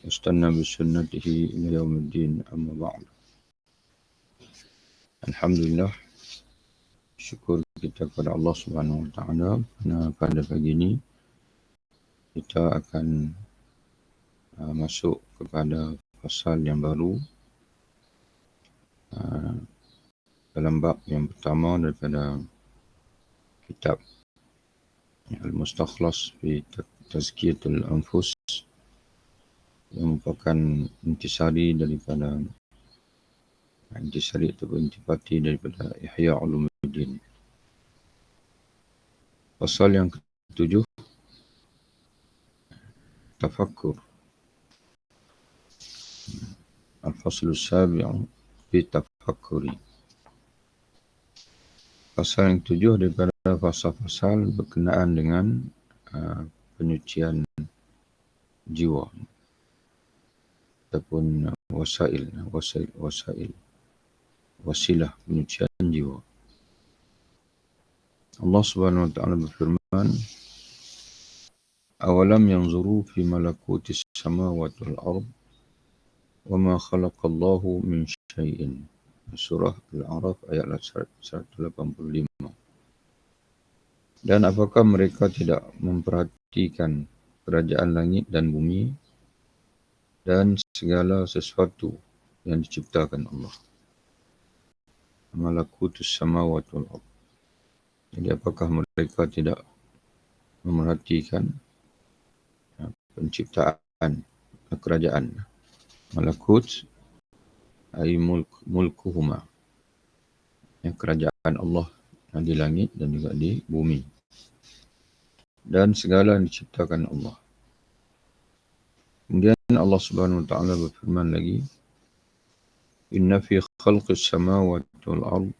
واستنى بسنته إلى يوم الدين. أما بعد. Alhamdulillah, syukur kita kepada Allah Subhanahu Wa Taala. Pada pagi ini kita akan masuk kepada pasal yang baru dalam bab yang pertama daripada kitab Al-Mustakhlas fi Tazkiyatul Anfus, yang merupakan intisari ataupun intipati daripada Ihya Ulumuddin. Pasal yang ketujuh, tafakkur. Al-Faslu Sabi'u fi Tafakkuri. Pasal yang ketujuh daripada pasal-pasal berkenaan dengan penyucian jiwa ataupun wasilah penyucian jiwa. Allah Subhanahu Wa Taala berfirman, "Awalam yanzuru fi malakutis samawati wal ard wa ma khalaqallahu min syai'in." Surah Al-A'raf ayat 185. Dan apakah mereka tidak memperhatikan kerajaan langit dan bumi dan segala sesuatu yang diciptakan Allah. Malakutus samawati wal ard. Jadi apakah mereka tidak memerhatikan penciptaan kerajaan? Malakut ay mulkuhuma, yang kerajaan Allah di langit dan juga di bumi, dan segala yang diciptakan Allah. Kemudian Allah Subhanahu Wa Taala berfirman lagi, "Inna fi khalqis samawati wal ard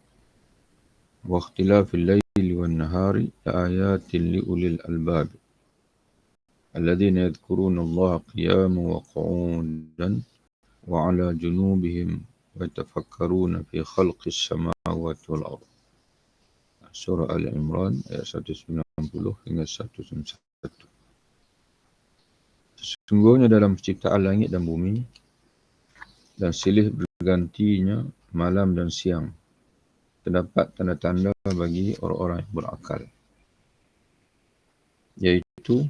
wa ikhtilafil laili wan nahari laayatin liulil albab alladzina yadhkuruna Allah qiyaman wa qu'udan wa 'ala junubihim wa yatafakkaruna fi khalqis samawati wal ard." Surah Al-Imran ayat 190 hingga 191. Sesungguhnya dalam penciptaan langit dan bumi dan silih bergantinya malam dan siang terdapat tanda-tanda bagi orang-orang yang berakal. Iaitu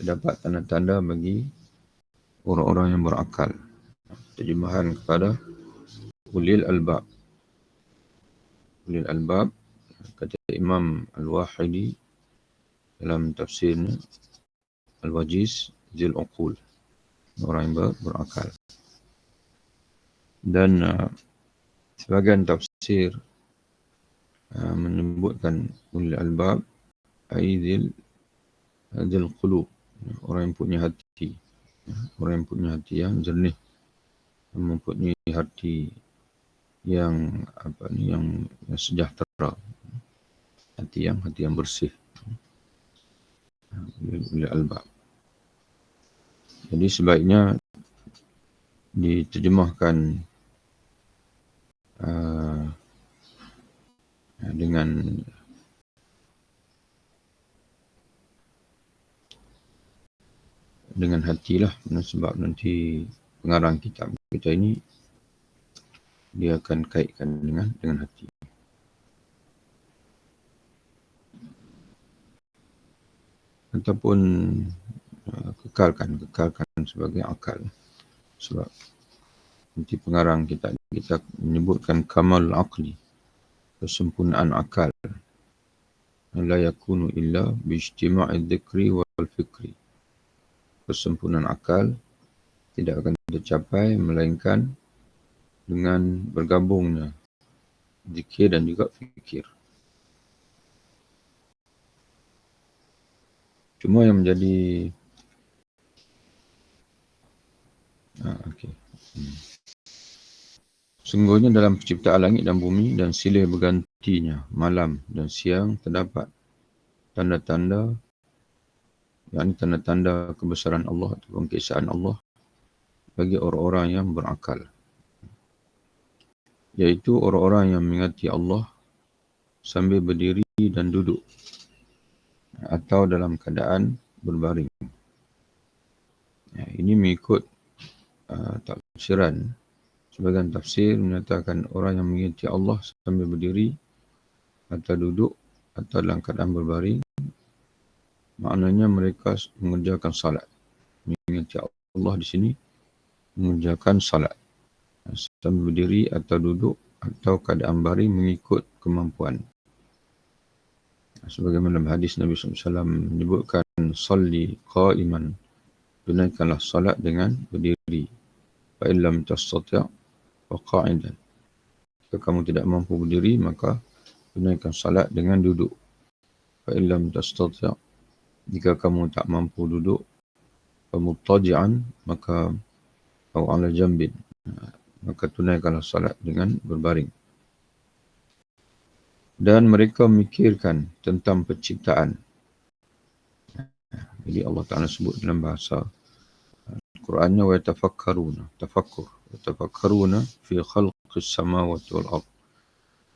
terdapat tanda-tanda bagi orang-orang yang berakal. Terjemahan kepada ulil albab. Ulil albab, kata Imam Al-Wahidi dalam tafsirnya Al-Wajiz Zil Uqul, orang yang berakal. Dan sebagian tafsir menyebutkan ulil albab ay zil qulub, orang yang punya hati, orang yang punya hati yang jernih, mempunyai hati yang sejahtera, hati yang bersih. Ulil albab. Jadi sebaiknya diterjemahkan dengan hatilah, sebab nanti pengarang kitab kita ini dia akan kaitkan dengan hati. Ataupun kekalkan sebagai akal. Sebab nanti pengarang kita menyebutkan kamal aqli, kesempurnaan akal, la yakunu illa bi ijtima'i dzikri wal fikri. Kesempurnaan akal tidak akan tercapai melainkan dengan bergabungnya zikir dan juga fikir. Cuma yang menjadi sungguhnya dalam penciptaan langit dan bumi dan silih bergantinya malam dan siang terdapat tanda-tanda, yakni tanda-tanda kebesaran Allah ataupun keesaan Allah bagi orang-orang yang berakal, iaitu orang-orang yang mengingati Allah sambil berdiri dan duduk atau dalam keadaan berbaring. Ini mengikut tafsiran. Sebagian tafsir menyatakan orang yang mengikuti Allah sambil berdiri atau duduk atau dalam keadaan berbaring, maknanya mereka mengerjakan salat. Mengikuti Allah di sini mengerjakan salat. Sambil berdiri atau duduk atau keadaan baring mengikut kemampuan. Sebagaimana dalam hadis Nabi SAW menyebutkan salli qa'iman, tunaikanlah salat dengan berdiri. Fa in lam tastati' fa qa'idan. Jika kamu tidak mampu berdiri, maka tunaikan salat dengan duduk. Fa in lam tastati', jika kamu tak mampu duduk, fa muttaji'an, maka atau ala jambin, maka tunaikanlah salat dengan berbaring. Dan mereka memikirkan tentang penciptaan. Jadi Allah Ta'ala sebut dalam bahasa Al-Qurannya wa yatafakkaruna fi khalqis samawati wal ard.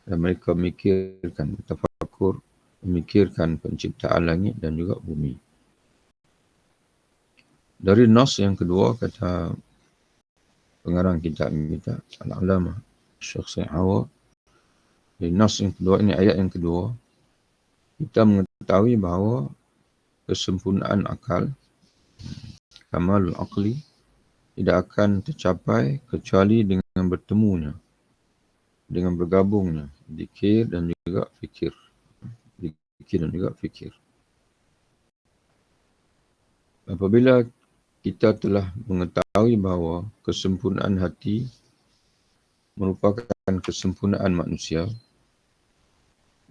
Dan mereka memikirkan, tafakkur, memikirkan penciptaan langit dan juga bumi. Dari nas yang kedua, kata pengarang kitab kita, Al-Alamah Syekh Sa'ihawa, di nas yang kedua ini, ayat yang kedua, kita mengetahui bahawa kesempurnaan akal, kamalul aqli, tidak akan tercapai kecuali dengan bertemunya, dengan bergabungnya zikir dan juga fikir. Zikir dan juga fikir. Apabila kita telah mengetahui bahawa kesempurnaan hati merupakan kesempurnaan manusia,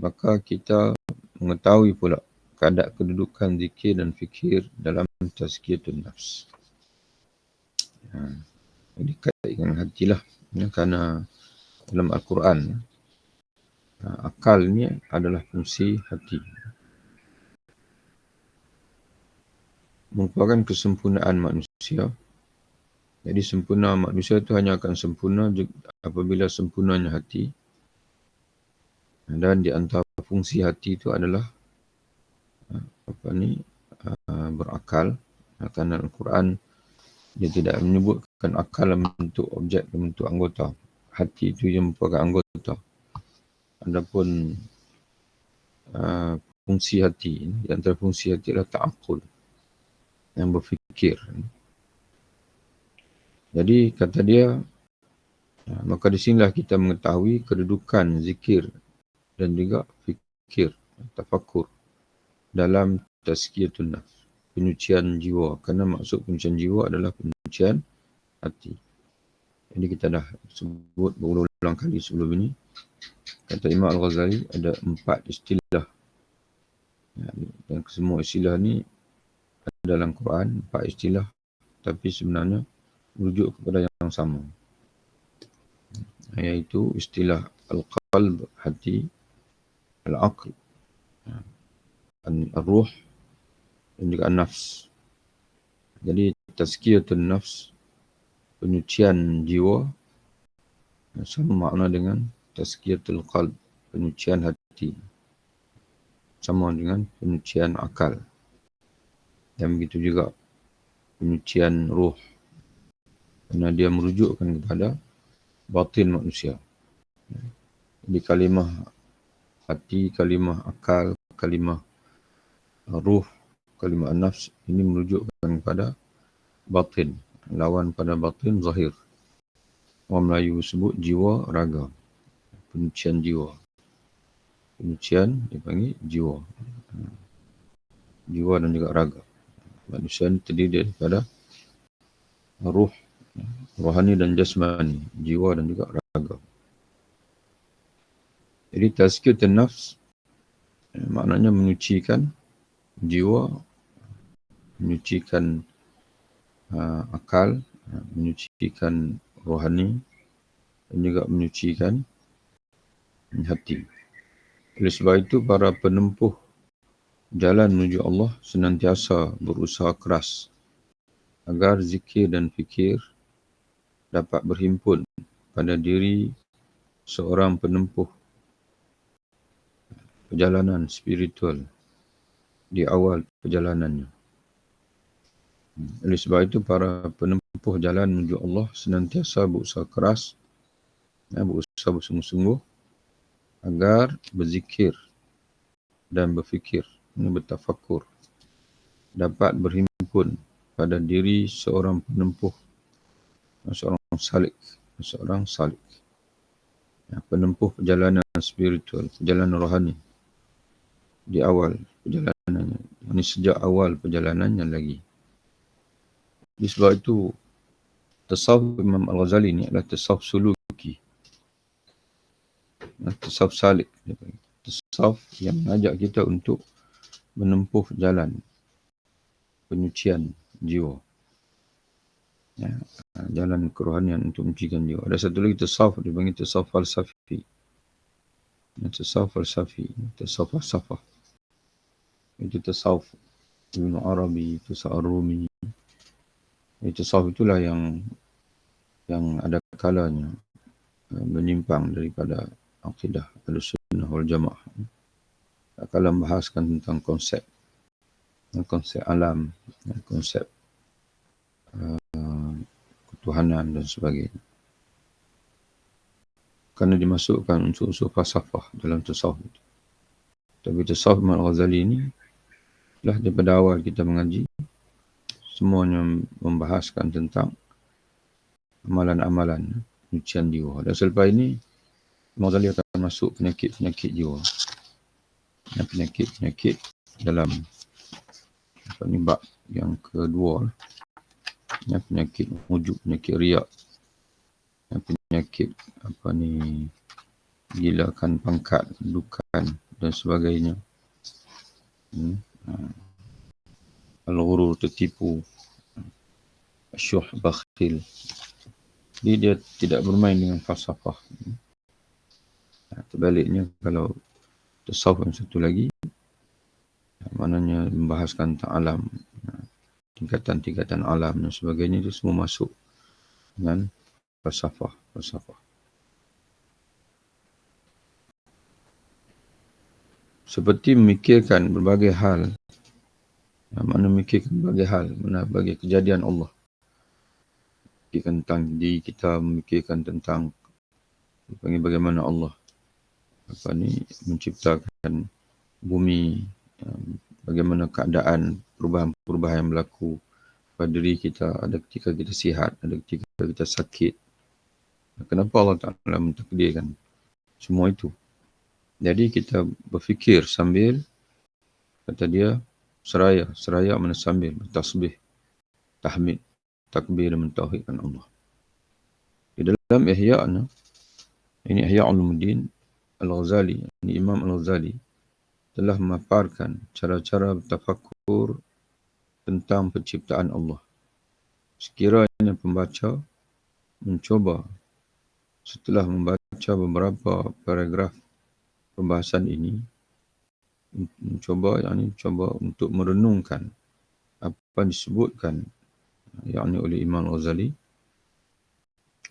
maka kita mengetahui pula kedudukan zikir dan fikir dalam tazkiyatun nafs. Jadi kaitkan hatilah, kerana dalam Al-Quran akal ni adalah fungsi hati. Merupakan kesempurnaan manusia. Jadi sempurna manusia itu hanya akan sempurna apabila sempurnanya hati. Dan di antara fungsi hati itu adalah berakal. Kerana Al-Quran dia tidak menyebutkan akal dalam bentuk objek, dalam bentuk anggota. Hati itu yang merupakan anggota. Adapun fungsi hati, di antara fungsi hati adalah ta'aqul, yang berfikir. Jadi kata dia, maka di sinilah kita mengetahui kedudukan zikir dan juga fikir, tafakkur dalam tazkiyatun nafs, penyucian jiwa. Kerana maksud penyucian jiwa adalah penyucian hati. Jadi kita dah sebut berulang-ulang kali sebelum ini. Kata Imam Al-Ghazali ada 4 istilah. Dan semua istilah ni ada dalam Quran, 4 istilah. Tapi sebenarnya merujuk kepada yang sama. Iaitu istilah al-qalb, hati, al-aql, al-ruh dan juga nafs. Jadi tazkiyatun nafs, penyucian jiwa, sama makna dengan tazkiyatul qalb, penyucian hati. Sama dengan penyucian akal. Dan begitu juga penyucian ruh. Kerana dia merujukkan kepada batin manusia. Jadi kalimah hati, kalimah akal, kalimah ruh, kalimah nafs, ini merujukkan kepada batin. Lawan pada batin, zahir. Orang Melayu sebut jiwa, raga. Penyucian jiwa. Penyucian dipanggil jiwa. Jiwa dan juga raga. Manusia terdiri daripada ruh, rohani dan jasmani, jiwa dan juga raga. Jadi tazkiyatun nafs maknanya menyucikan jiwa, menyucikan akal, menyucikan rohani dan juga menyucikan hati. Oleh sebab itu para penempuh jalan menuju Allah senantiasa berusaha keras agar zikir dan fikir dapat berhimpun pada diri seorang penempuh perjalanan spiritual di awal perjalanannya. Oleh sebab itu, para penempuh jalan menuju Allah senantiasa berusaha keras, berusaha bersungguh-sungguh agar berzikir dan berfikir, bertafakur, dapat berhimpun pada diri seorang penempuh, seorang salik, penempuh perjalanan spiritual, perjalanan rohani di awal perjalanannya. Ini sejak awal perjalanannya lagi. Di sebab itu, tasawuf Imam Al-Ghazali ini adalah tasawuf suluki, tasawuf salik. Tasawuf yang mengajak kita untuk menempuh jalan penyucian jiwa. Jalan kerohanian untuk menyucikan jiwa. Ada satu lagi tasawuf, dipanggil tasawuf falsafi. Tasawuf falsafi, tasawuf falsafah. Itu tasawuf Ibn Arabi, tasawuf Rumi. Tasawuf itulah yang ada kalanya menyimpang daripada akidah Ahlussunnah wal Jamaah. Kalau membahaskan tentang konsep alam, konsep ketuhanan dan sebagainya. Kerana dimasukkan unsur-unsur falsafah dalam tasawuf itu. Tapi tasawuf Imam Al-Ghazali ini lah daripada awal kita mengaji, semuanya membahaskan tentang amalan-amalan penyucian jiwa. Dan selepas ini, Imam Ghazali akan masuk penyakit-penyakit jiwa. Penyakit-penyakit dalam bab yang kedua. Penyakit wujud, penyakit riak, penyakit gilakan pangkat, dukan dan sebagainya. Al-ghurur, tertipu, syuh, bakhil. Jadi dia tidak bermain dengan falsafah. Terbaliknya, kalau tasawuf yang satu lagi, maknanya membahaskan tentang alam, tingkatan-tingkatan alam dan sebagainya, itu semua masuk dengan falsafah. Seperti memikirkan berbagai hal, berbagai kejadian Allah. Memikirkan tentang diri kita, memikirkan tentang bagaimana Allah menciptakan bumi, bagaimana keadaan perubahan-perubahan yang berlaku pada diri kita. Ada ketika kita sihat, ada ketika kita sakit. Kenapa Allah Ta'ala mentakdirkan semua itu? Jadi kita berfikir sambil, kata dia, seraya mana sambil bertasbih, tahmid, takbir dan mentauhidkan Allah. Di dalam Ihya'na, ini Ihya' Ulumuddin Al-Ghazali, ini Imam Al-Ghazali telah memaparkan cara-cara bertafakur tentang penciptaan Allah. Sekiranya pembaca mencoba setelah membaca beberapa paragraf pembahasan ini, mencoba untuk merenungkan apa yang disebutkan oleh Imam Al-Ghazali,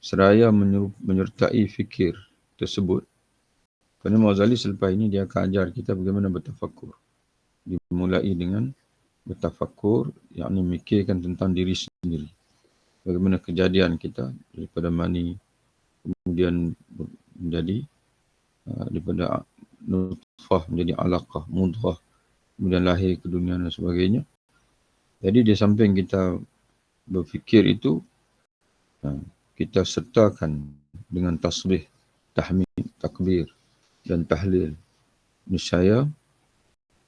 seraya menyertai fikir tersebut. Kerana Imam Al-Ghazali selepas ini dia akan ajar kita bagaimana bertafakur. Dimulai dengan bertafakur, memikirkan tentang diri sendiri. Bagaimana kejadian kita daripada mani, kemudian menjadi daripada nutfah menjadi alaqah, mudghah, kemudian lahir ke dunia dan sebagainya. Jadi di samping kita berfikir itu, kita sertakan dengan tasbih, tahmid, takbir dan tahlil. Niscaya,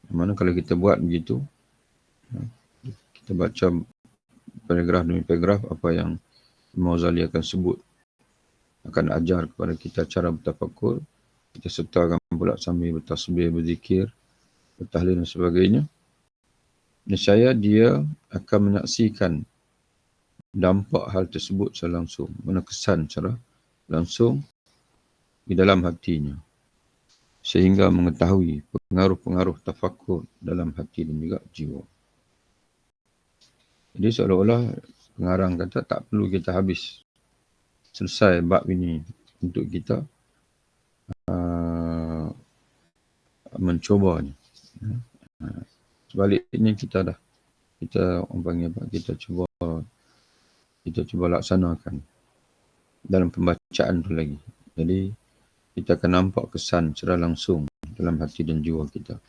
mana kalau kita buat begitu, kita baca paragraf demi paragraf apa yang Imam Ghazali akan sebut, akan ajar kepada kita cara bertafakur. Kita sertakan pula sambil bertasbih, berzikir, bertahlil dan sebagainya. Nescaya dia akan menyaksikan dampak hal tersebut secara langsung, mana kesan secara langsung di dalam hatinya, sehingga mengetahui pengaruh-pengaruh tafakur dalam hati dan juga jiwa. Jadi seolah-olah pengarang kata tak perlu kita habis selesai bab ini untuk kita mencobanya. Sebaliknya kita dah kita cuba laksanakan dalam pembacaan tu lagi. Jadi kita akan nampak kesan secara langsung dalam hati dan jiwa kita.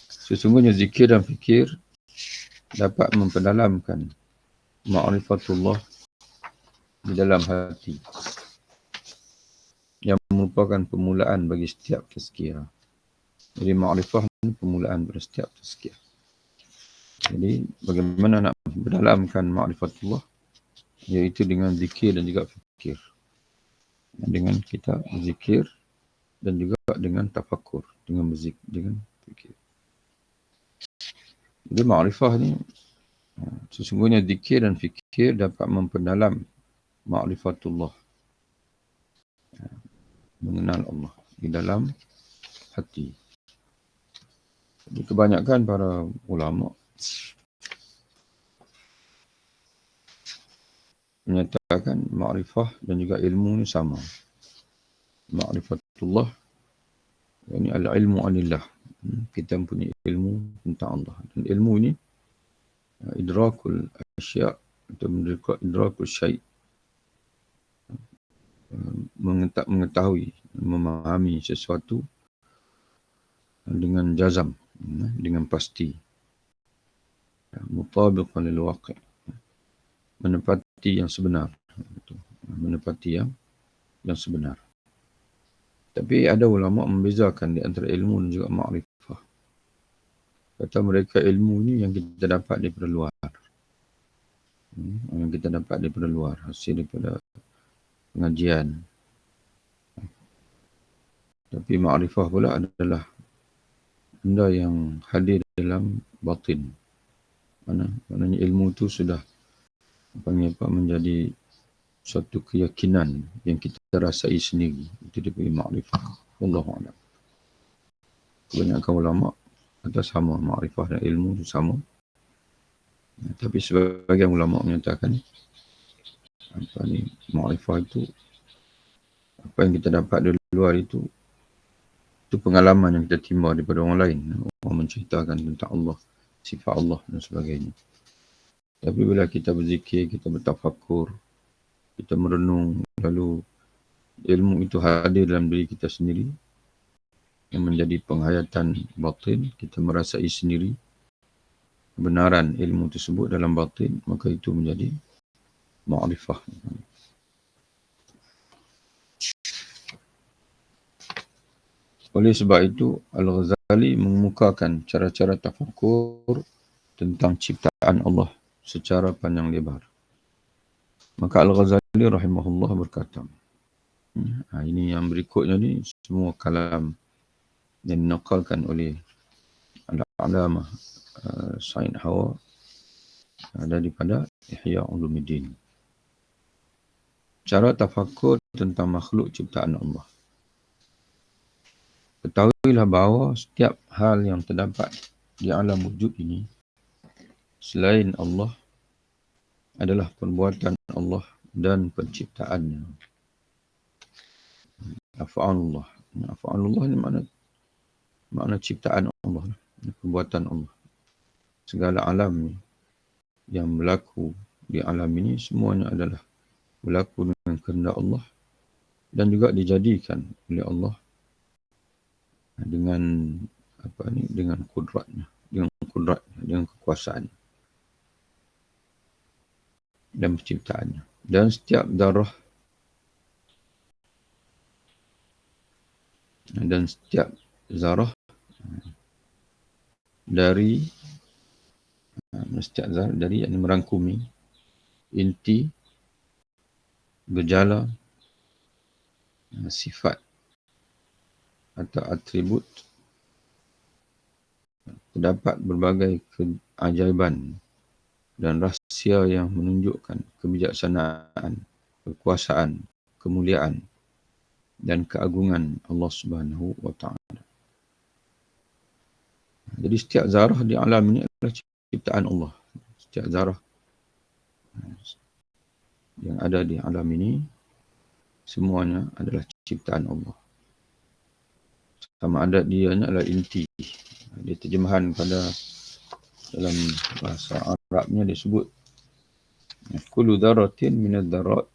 Sesungguhnya zikir dan fikir dapat memperdalamkan ma'rifatullah di dalam hati, yang merupakan permulaan bagi setiap tazkirah. Jadi ma'rifah ini permulaan pada setiap tazkirah. Jadi bagaimana nak berdalamkan ma'rifatullah? Iaitu dengan zikir dan juga fikir. Dengan kita zikir dan juga dengan tafakkur, dengan dengan fikir. Jadi ma'rifah ni, sesungguhnya zikir dan fikir dapat memperdalam ma'rifatullah, mengenal Allah di dalam hati. Jadi kebanyakan para ulama menyatakan ma'rifah dan juga ilmu ni sama. Ma'rifatullah, ini al-ilmu anillah. Kita mempunyai ilmu tentang Allah. Dan ilmu ini idrakul asya' atau idrakul syai', mengetahui, memahami sesuatu dengan jazam, dengan pasti. Mutabiqan lil waqi', menepati yang sebenar. Menepati yang sebenar. Tapi ada ulama membezakan di antara ilmu dan juga ma'rifah. Kata mereka ilmu ni yang kita dapat daripada luar. Yang kita dapat daripada luar, hasil daripada pengajian. Tapi ma'rifah pula adalah benda yang hadir dalam batin. Maknanya ilmu tu sudah menjadi suatu keyakinan yang kita rasai sendiri. Itu dia panggil ma'rifah. Wallahu a'lam. Kebanyakan ulama kata sama, ma'rifah dan ilmu itu sama. Tapi sebagian ulama menyatakan ma'rifah itu apa yang kita dapat dari luar itu pengalaman yang kita timba daripada orang lain. Orang menceritakan tentang Allah, sifat Allah dan sebagainya. Tapi bila kita berzikir, kita bertafakkur, kita merenung, lalu ilmu itu hadir dalam diri kita sendiri, yang menjadi penghayatan batin, kita merasai sendiri kebenaran ilmu tersebut dalam batin, maka itu menjadi ma'rifah. Oleh sebab itu, Al-Ghazali mengemukakan cara-cara tafakkur tentang ciptaan Allah secara panjang lebar. Maka Al-Ghazali rahimahullah berkata, ini yang berikutnya ni semua kalam yang dinakalkan oleh Al-Alamah Said Hawa daripada Ihya Ulumuddin. Cara tafakkur tentang makhluk ciptaan Allah. Ketahuilah bahawa setiap hal yang terdapat di alam wujud ini selain Allah adalah perbuatan Allah dan penciptaannya. Af'alullah. Af'alullah ni makna ciptaan Allah, perbuatan Allah. Segala alam yang berlaku di alam ini semuanya adalah berlaku dengan kehendak Allah dan juga dijadikan oleh Allah dengan dengan kudratnya, dengan kekuasaan dan penciptaannya. Dan setiap zarah dari yang merangkumi inti, gejala, sifat atau atribut, terdapat berbagai keajaiban dan rahsia yang menunjukkan kebijaksanaan, kekuasaan, kemuliaan dan keagungan Allah Subhanahu wa ta'ala. Jadi setiap zarah di alam ini adalah ciptaan Allah. Setiap zarah yang ada di alam ini semuanya adalah ciptaan Allah. Sama ada dianya adalah inti. Dia terjemahan pada dalam bahasa Arabnya disebut kullu dzarratin minadz dzarrat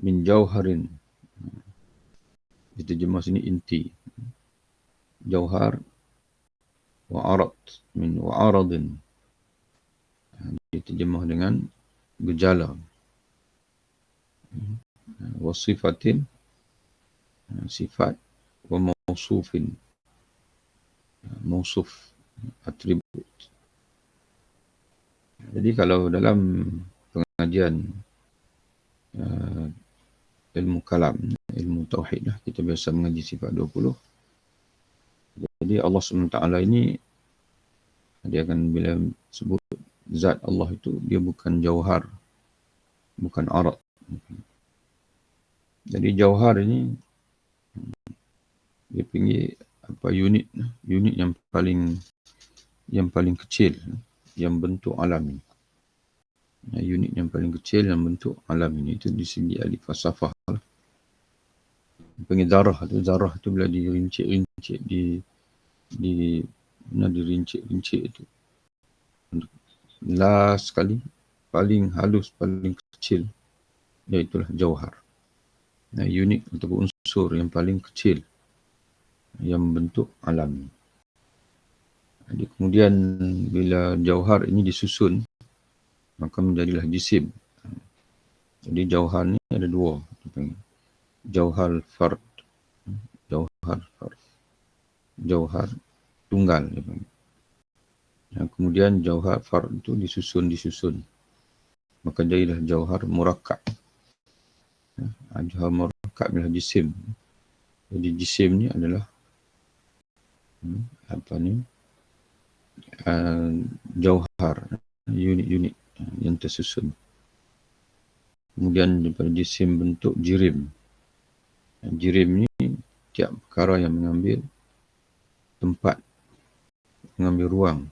min jauharin. Diterjemah sini inti. Jauhar wa arad min wa aradin. Diterjemah dengan gejala. Wa sifatin, sifat, wa mausufin, mausuf, atribut. Jadi kalau dalam pengajian ilmu kalam, ilmu tauhid lah, kita biasa mengaji sifat 20. Jadi Allah SWT ini, dia akan bila sebut zat Allah itu, dia bukan jauhar, bukan arad. Jadi jauhar ini dia panggil apa, unit yang paling kecil yang bentuk alami. Unit yang paling kecil yang bentuk alami itu di segi ahli falsafah. Panggil zarah tu bila dirincik-rincik dirincik-rincik itu. Last sekali, paling halus, paling kecil, iaitulah jauhar. Unit atau unsur yang paling kecil yang bentuk alami. Jadi kemudian bila jauhar ini disusun, maka menjadilah jisim. Jadi jauhar ni ada dua. Jauhar fard, jauhar tunggal. Kemudian jauhar fard itu disusun. Maka jadilah jauhar murakkab. Jauhar murakkab adalah jisim. Jadi jisim ni adalah jauhar, unit-unit yang tersusun. Kemudian daripada jisim bentuk jirim. Jirim ni tiap perkara yang mengambil tempat, mengambil ruang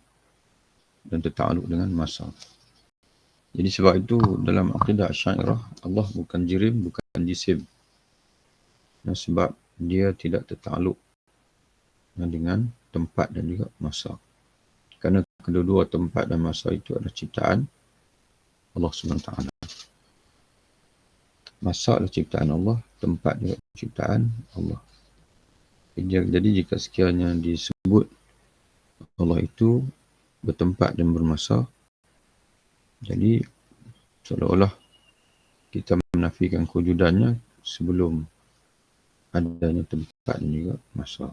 dan tertakluk dengan masa. Jadi sebab itu dalam akidah Asy'ariyah, Allah bukan jirim, bukan jisim. Sebab dia tidak tertakluk dengan tempat dan juga masa. Kerana kedua-dua tempat dan masa itu adalah ciptaan Allah SWT. Masa adalah ciptaan Allah, tempat juga ciptaan Allah. Jadi jika sekiranya disebut Allah itu bertempat dan bermasa, jadi seolah-olah kita menafikan kewujudannya sebelum adanya tempat dan juga masa.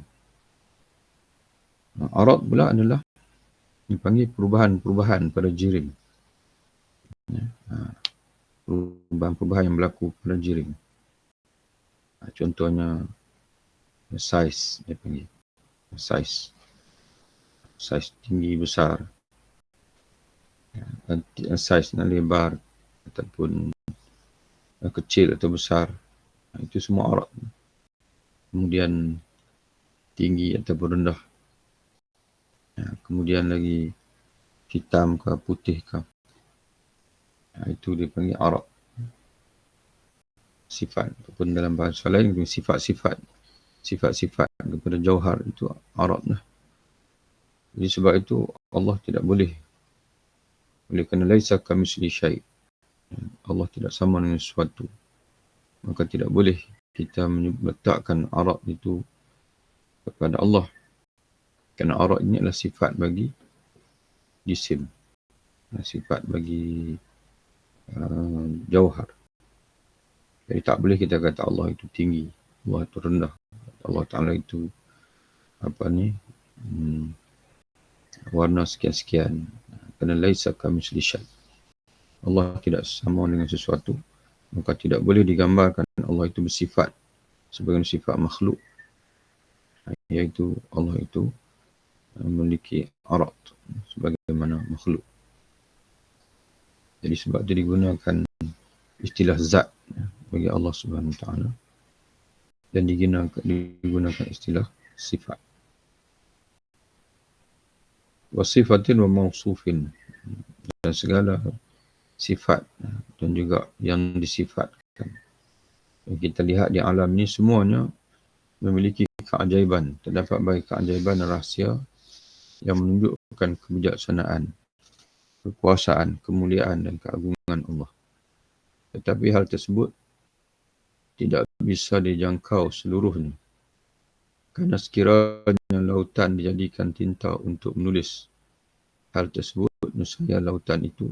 Arad pula adalah dipanggil perubahan-perubahan pada jirim. Perubahan-perubahan yang berlaku pada jirim. Contohnya size, dia panggil size tinggi besar, size lebar ataupun kecil atau besar, itu semua arad. Kemudian tinggi ataupun rendah, kemudian lagi hitam ke putih ke, itu dipanggil arad. Sifat ataupun dalam bahasa lain sifat-sifat kepada jauhar itu arad lah. Jadi sebab itu Allah tidak boleh, oleh kerana laisa kamitsli syai', Allah tidak sama dengan sesuatu, maka tidak boleh kita meletakkan arad itu kepada Allah, kerana arad ini adalah sifat bagi jisim, sifat bagi jauhar. Jadi tak boleh kita kata Allah itu tinggi, Allah itu rendah, Allah Ta'ala itu warna sekian-sekian, kerana laisa kamitsli syai', Allah tidak sama dengan sesuatu, maka tidak boleh digambarkan Allah itu bersifat sebagai sifat makhluk, iaitu Allah itu memiliki arad sebagaimana makhluk. Jadi sebab itu digunakan istilah zat bagi Allah Subhanahu Wa Taala dan digunakan istilah sifat. Wasifatin wa mausufin, dan segala sifat dan juga yang disifatkan. Kita lihat di alam ni semuanya memiliki keajaiban. Terdapat baik keajaiban dan rahsia yang menunjukkan kebijaksanaan, kekuasaan, kemuliaan dan keagungan Allah. Tetapi hal tersebut tidak bisa dijangkau seluruhnya. Karena sekiranya lautan dijadikan tinta untuk menulis hal tersebut, nescaya lautan itu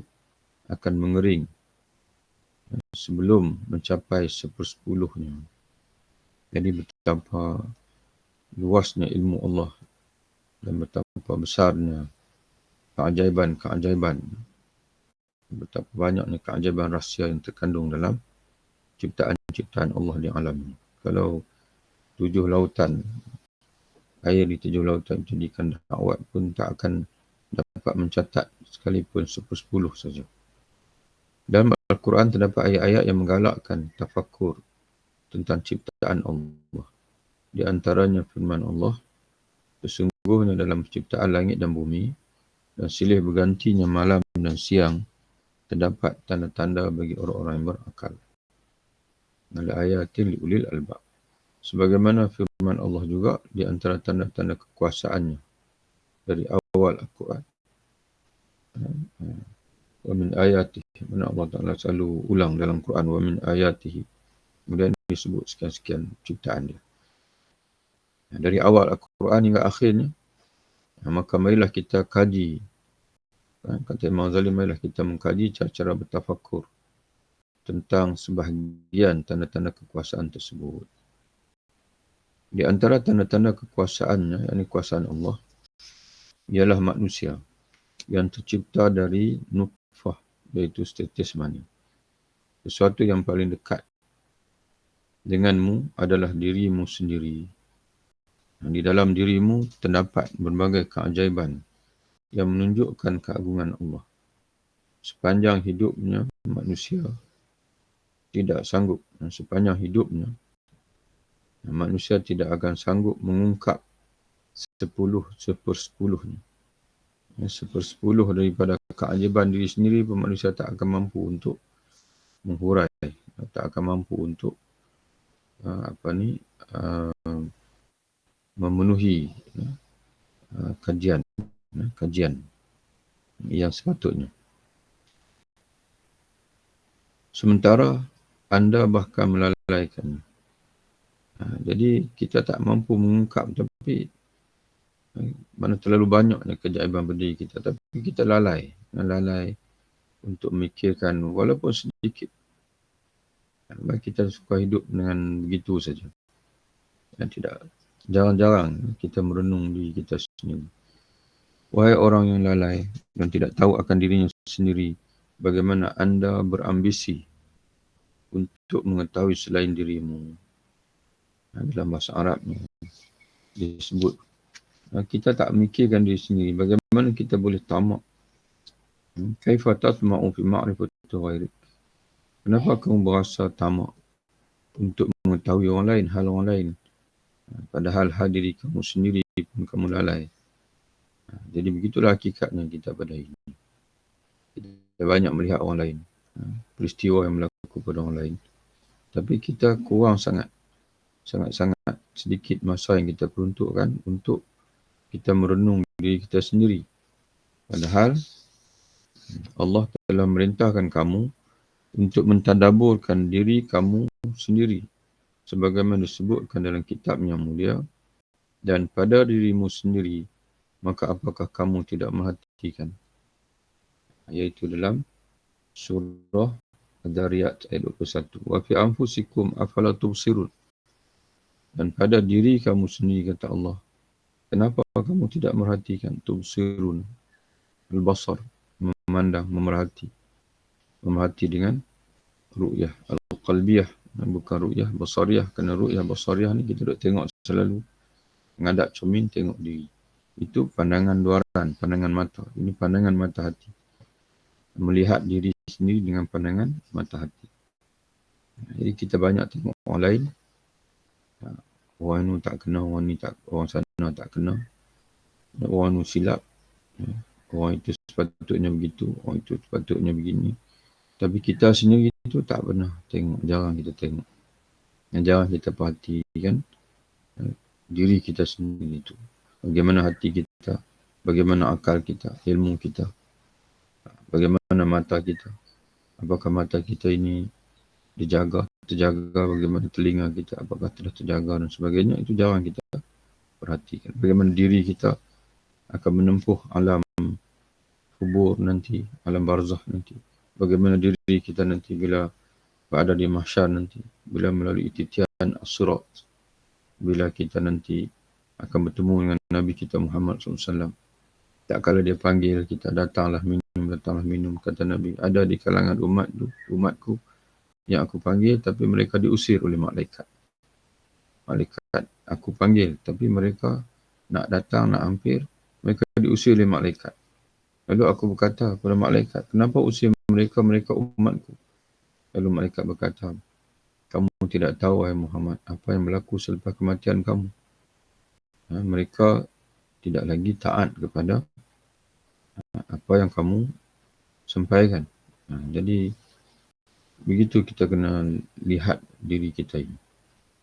akan mengering sebelum mencapai 1/10-nya. Jadi betapa luasnya ilmu Allah dan betapa besarnya keajaiban-keajaiban, betapa banyaknya keajaiban rahsia yang terkandung dalam ciptaan-ciptaan Allah di alam ini. Kalau 7 lautan, air di 7 lautan jadikan dakwat pun tak akan dapat mencatat sekalipun 1/10 saja. Dalam Al-Quran terdapat ayat-ayat yang menggalakkan tafakkur tentang ciptaan Allah. Di antaranya firman Allah, sesungguhnya dalam penciptaan langit dan bumi dan silih bergantinya malam dan siang terdapat tanda-tanda bagi orang-orang yang berakal. Al-ayatin liulil albab. Sebagaimana firman Allah juga di antara tanda-tanda kekuasaannya dari awal Al-Quran. Wa min ayatihi, mana Allah Ta'ala selalu ulang dalam Quran, wa min ayatihi. Kemudian disebut sekian-sekian ciptaan dia. Dari awal Al-Quran hingga akhirnya, maka marilah kita kaji. Kata Imam Ghazali, marilah kita mengkaji cara-cara bertafakur tentang sebahagian tanda-tanda kekuasaan tersebut. Di antara tanda-tanda kekuasaannya, yakni kekuasaan Allah, ialah manusia yang tercipta dari nutfah, iaitu tetes mani. Sesuatu yang paling dekat denganmu adalah dirimu sendiri. Di dalam dirimu terdapat berbagai keajaiban yang menunjukkan keagungan Allah. Sepanjang hidupnya manusia tidak sanggup, sepanjang hidupnya manusia tidak akan sanggup mengungkap 10/10. 1/10 daripada keajaiban diri sendiri pun manusia tak akan mampu untuk menghurai, tak akan mampu untuk memenuhi kajian yang sepatutnya. Sementara anda bahkan melalaikannya. Jadi kita tak mampu mengungkap, tapi mana terlalu banyaknya keajaiban pada diri kita, tapi kita lalai untuk memikirkan walaupun sedikit. Kita suka hidup dengan begitu saja. Jarang-jarang kita merenung diri kita sendiri. Wahai orang yang lalai dan tidak tahu akan dirinya sendiri, bagaimana anda berambisi untuk mengetahui selain dirimu. Dalam bahasa Arabnya disebut, kita tak memikirkan diri sendiri, bagaimana kita boleh tamak? Kaifa tatma'u fi ma'rifati ghairik? Kenapa kamu berasa tamak untuk mengetahui orang lain, hal orang lain? Padahal hal diri kamu sendiri pun kamu lalai. Jadi begitulah hakikatnya kita pada ini. Kita banyak melihat orang lain, peristiwa yang berlaku pada orang lain. Tapi kita kurang sangat sedikit masa yang kita peruntukkan untuk kita merenung diri kita sendiri. Padahal Allah telah merintahkan kamu untuk mentadaburkan diri kamu sendiri. Sebagaimana disebutkan dalam kitab yang mulia, dan pada dirimu sendiri, maka apakah kamu tidak merhatikan? Iaitu dalam surah Ad-Dariyat ayat 21. Wa fi anfusikum afala tubsirun. Dan pada diri kamu sendiri, kata Allah, kenapa kamu tidak merhatikan? Tubsirun, al-basar, memandang, memerhati dengan ru'yah al-qalbiyah, bukan ru'yah basariyah. Kerana ru'yah basariyah ni kita duk tengok selalu, mengadap cermin tengok diri. Itu pandangan luaran, pandangan mata. Ini pandangan mata hati. Melihat diri sendiri dengan pandangan mata hati. Jadi kita banyak tengok orang lain. Orang ini tak kena, orang ni tak, orang sana tak kena. Orang ni silap. Orang itu sepatutnya begitu, orang itu sepatutnya begini. Tapi kita sendiri itu tak pernah tengok, jarang kita tengok. Yang jarang kita perhatikan diri kita sendiri itu. Bagaimana hati kita, Bagaimana akal kita, ilmu kita, bagaimana mata kita. Apakah mata kita ini terjaga, bagaimana telinga kita, apakah telah terjaga dan sebagainya. Itu jarang kita perhatikan. Bagaimana diri kita akan menempuh alam kubur nanti, alam barzakh nanti. Bagaimana diri kita nanti bila berada di mahsyar nanti, bila melalui titian as-sirat, bila kita nanti akan bertemu dengan Nabi kita Muhammad SAW. Tak kala dia panggil kita, datanglah minum, kata Nabi. Ada di kalangan umatku yang aku panggil, tapi mereka diusir oleh malaikat. Malaikat aku panggil, tapi mereka nak datang, nak hampir, mereka diusir oleh malaikat. Lalu aku berkata kepada malaikat, kenapa usir mereka umatku? Lalu malaikat berkata, kamu tidak tahu, wahai Muhammad, apa yang berlaku selepas kematian kamu. Mereka tidak lagi taat kepada apa yang kamu sampaikan. Jadi, begitu kita kena lihat diri kita ini.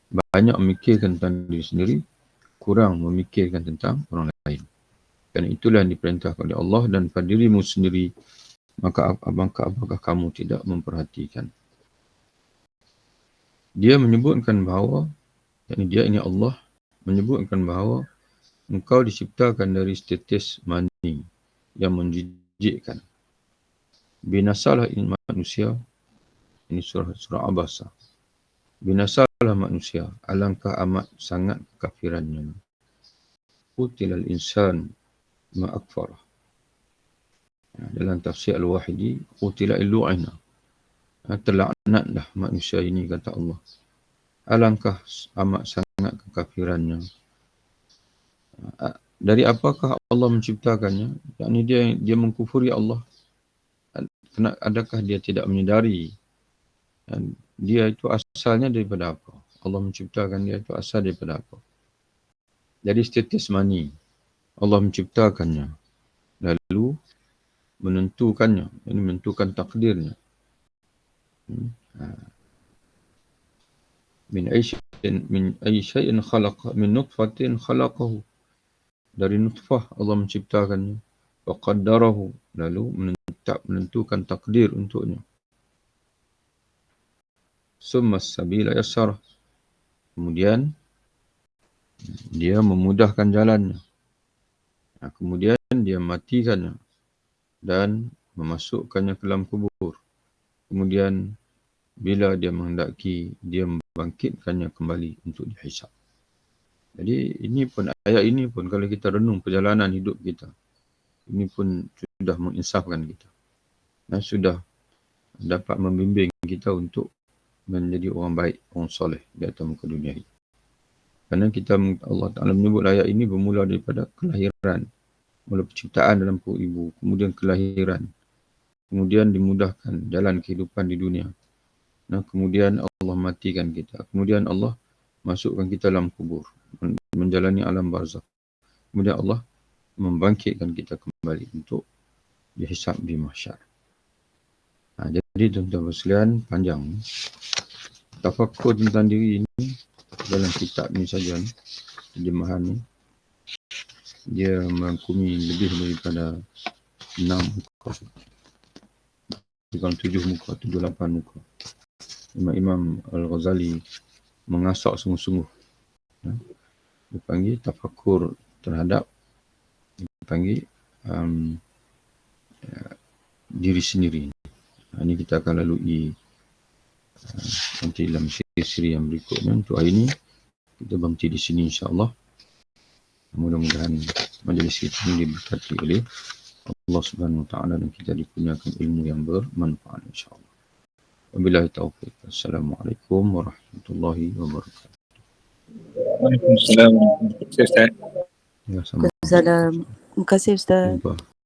Banyak memikirkan tentang diri sendiri, kurang memikirkan tentang orang lain. Kerana itulah yang diperintahkan oleh Allah, dan pada dirimu sendiri, maka apakah kamu tidak memperhatikan? Dia menyebutkan bahawa, dia ini Allah, menyebutkan bahawa engkau diciptakan dari tetes mani yang menjijikkan. Binasalah ini manusia, ini surah Abasa. Binasalah manusia, alangkah amat sangat kekafirannya. Qutilal insan ma'akfarah. Dalam tafsir Al-Wahidi, qutila illu'ina. Terlaknatlah manusia ini, kata Allah. Alangkah amat sangat kekafirannya. Dari apakah Allah menciptakannya? Yakni dia mengkufuri Allah. Adakah dia tidak menyedari dia itu asalnya daripada apa? Allah menciptakan dia itu asal daripada apa? Dari tetes mani Allah menciptakannya, lalu menentukannya, ini menentukan takdirnya. Min ayyi syai'in khalaqa, min nutfatin khalaqahu. Dari nutfah Allah menciptakannya. Wa qaddarahu, lalu menentukan takdir untuknya. Summa as-sabila yassarah. Kemudian dia memudahkan jalannya. Kemudian dia matikannya dan memasukkannya ke dalam kubur. Kemudian bila dia menghendaki, dia membangkitkannya kembali untuk dihisab. Jadi ayat ini pun kalau kita renung perjalanan hidup kita, ini pun sudah menginsafkan kita. Dan sudah dapat membimbing kita untuk menjadi orang baik, orang soleh di atas muka dunia ini. Kerana Allah Ta'ala menyebut ayat ini bermula daripada kelahiran, mula penciptaan dalam perut ibu, kemudian kelahiran, kemudian dimudahkan jalan kehidupan di dunia. Nah, kemudian Allah matikan kita, kemudian Allah masukkan kita dalam kubur, menjalani alam barzakh. Kemudian Allah membangkitkan kita kembali untuk dihisab di mahsyar. Jadi tuan-tuan sekalian, panjang tafakkur tentang diri ini dalam kitab ni saja, terjemahan ni dia merangkumi lebih daripada 6 muka, bukan 7 muka, 7-8 muka. Imam Al-Ghazali mengasak sungguh-sungguh. Dia panggil tafakkur terhadap, dia panggil diri sendiri. Ini kita akan lalui nanti dalam siri yang berikutnya. Untuk hari ini kita berhenti di sini, insya-Allah. Mudah-mudahan majlis kita ini diberkati oleh Allah Subhanahu Wa Taala dan kita dikurniakan ilmu yang bermanfaat, insya-Allah. Wabillahi taufiq. Assalamualaikum warahmatullahi wabarakatuh. Waalaikumsalam. Terima kasih, Ustaz. Ya, sama. Terima kasih, Ustaz. Jumpa.